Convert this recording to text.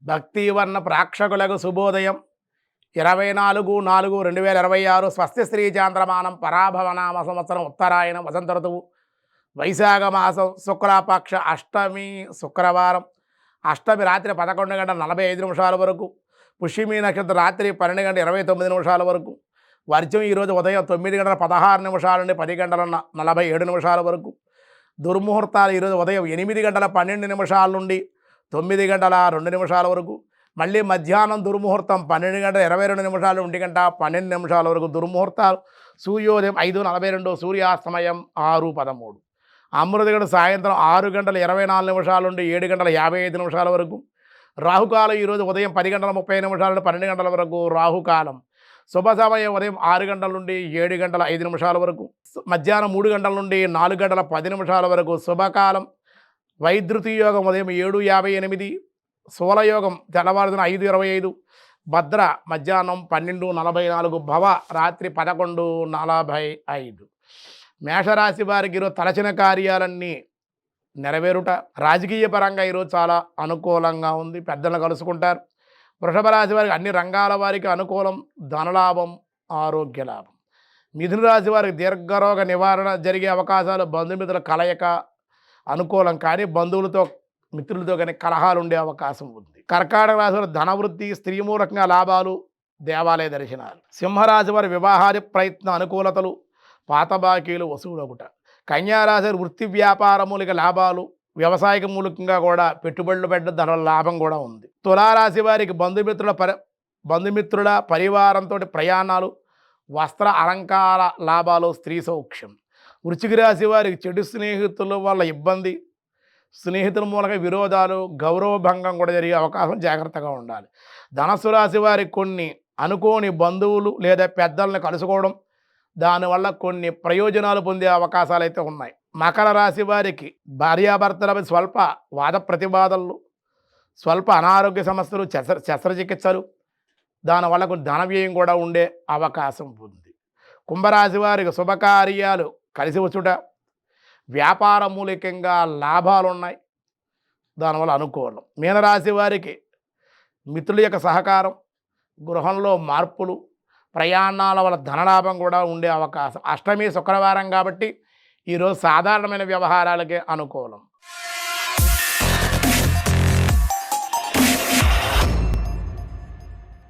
భక్తివర్ణ ప్రేక్షకులకు శుభోదయం. 24/4/2026 స్వస్తి శ్రీ చాంద్రమానం పరాభవనామ సంవత్సరం ఉత్తరాయణం వసంత ఋతువు వైశాఖ మాసం శుక్లపక్ష అష్టమి శుక్రవారం. అష్టమి రాత్రి 11:45 వరకు, పుష్యమి నక్షత్రం రాత్రి 12:29 వరకు, వర్జం ఈరోజు ఉదయం 9:16 నుండి 10:47 వరకు, దుర్ముహూర్తాలు ఈరోజు ఉదయం 8:12 నుండి 9:02 వరకు, మళ్ళీ మధ్యాహ్నం దుర్ముహూర్తం 12:22 నుండి 1:12 వరకు, దుర్ముహూర్తాలు సూర్యోదయం 5:42, సూర్యాస్తమయం 6:13, అమృతగడు సాయంత్రం 6:24 నుండి 7:55 వరకు, రాహుకాలం ఈరోజు ఉదయం 10:30 నుండి 12 వరకు, రాహుకాలం. శుభ సమయం ఉదయం 6 గంటల నుండి 7:05 వరకు, మధ్యాహ్నం 3 గంటల నుండి 4:10 వరకు, శుభకాలం. వైద్యుతి యోగం ఉదయం 7:58, శూలయోగం తెల్లవారుజామున 5:25, భద్ర మధ్యాహ్నం 12:44, భవ రాత్రి 11:45. మేషరాశి వారికి ఈరోజు తలచిన కార్యాలన్నీ నెరవేరుట. రాజకీయ పరంగా ఈరోజు చాలా అనుకూలంగా ఉంది, పెద్దలను కలుసుకుంటారు. వృషభ రాశి వారికి అన్ని రంగాల వారికి అనుకూలం, ధనలాభం, ఆరోగ్య లాభం. మిథున రాశి వారికి దీర్ఘరోగ నివారణ జరిగే అవకాశాలు, బంధుమిత్రుల కలయిక అనుకూలం, కానీ బంధువులతో మిత్రులతో కానీ కలహాలు ఉండే అవకాశం ఉంది. కర్కాటక రాశి వారి ధనవృద్ధి, స్త్రీ మూలకంగా లాభాలు, దేవాలయ దర్శనాలు. సింహరాశి వారి వివాహాది ప్రయత్న అనుకూలతలు, పాత బాకీలు వసూలగుట. కన్యారాశి వారి వృత్తి వ్యాపార మూలిక లాభాలు, వ్యవసాయక మూలకంగా కూడా పెట్టుబడులు పెట్ట ధన లాభం కూడా ఉంది. తులారాశి వారికి బంధుమిత్రుల పరివారంతో ప్రయాణాలు, వస్త్ర అలంకార లాభాలు, స్త్రీ సౌఖ్యం. వృశ్చిక రాశి వారికి చెడు స్నేహితుల వల్ల ఇబ్బంది, స్నేహితుల మూలంగా విరోధాలు, గౌరవభంగం కూడా జరిగే అవకాశం, జాగ్రత్తగా ఉండాలి. ధనస్సు రాశి వారికి కొన్ని అనుకోని బంధువులు లేదా పెద్దలను కలుసుకోవడం, దానివల్ల కొన్ని ప్రయోజనాలు పొందే అవకాశాలు అయితే ఉన్నాయి. మకర రాశి వారికి భార్యాభర్తలపై స్వల్ప వాద ప్రతివాదనలు, స్వల్ప అనారోగ్య సమస్యలు, శస్త్రచికిత్సలు, దానివల్ల కొన్ని ధన వ్యయం కూడా ఉండే అవకాశం ఉంది. కుంభరాశి వారికి శుభకార్యాలు కలిసి వచ్చుట, వ్యాపార మూలికంగా లాభాలు ఉన్నాయి, దానివల్ల అనుకూలం. మీనరాశి వారికి మిత్రుల యొక్క సహకారం, గృహంలో మార్పులు, ప్రయాణాల వల్ల ధనలాభం కూడా ఉండే అవకాశం. అష్టమి శుక్రవారం కాబట్టి ఈరోజు సాధారణమైన వ్యవహారాలకే అనుకూలం.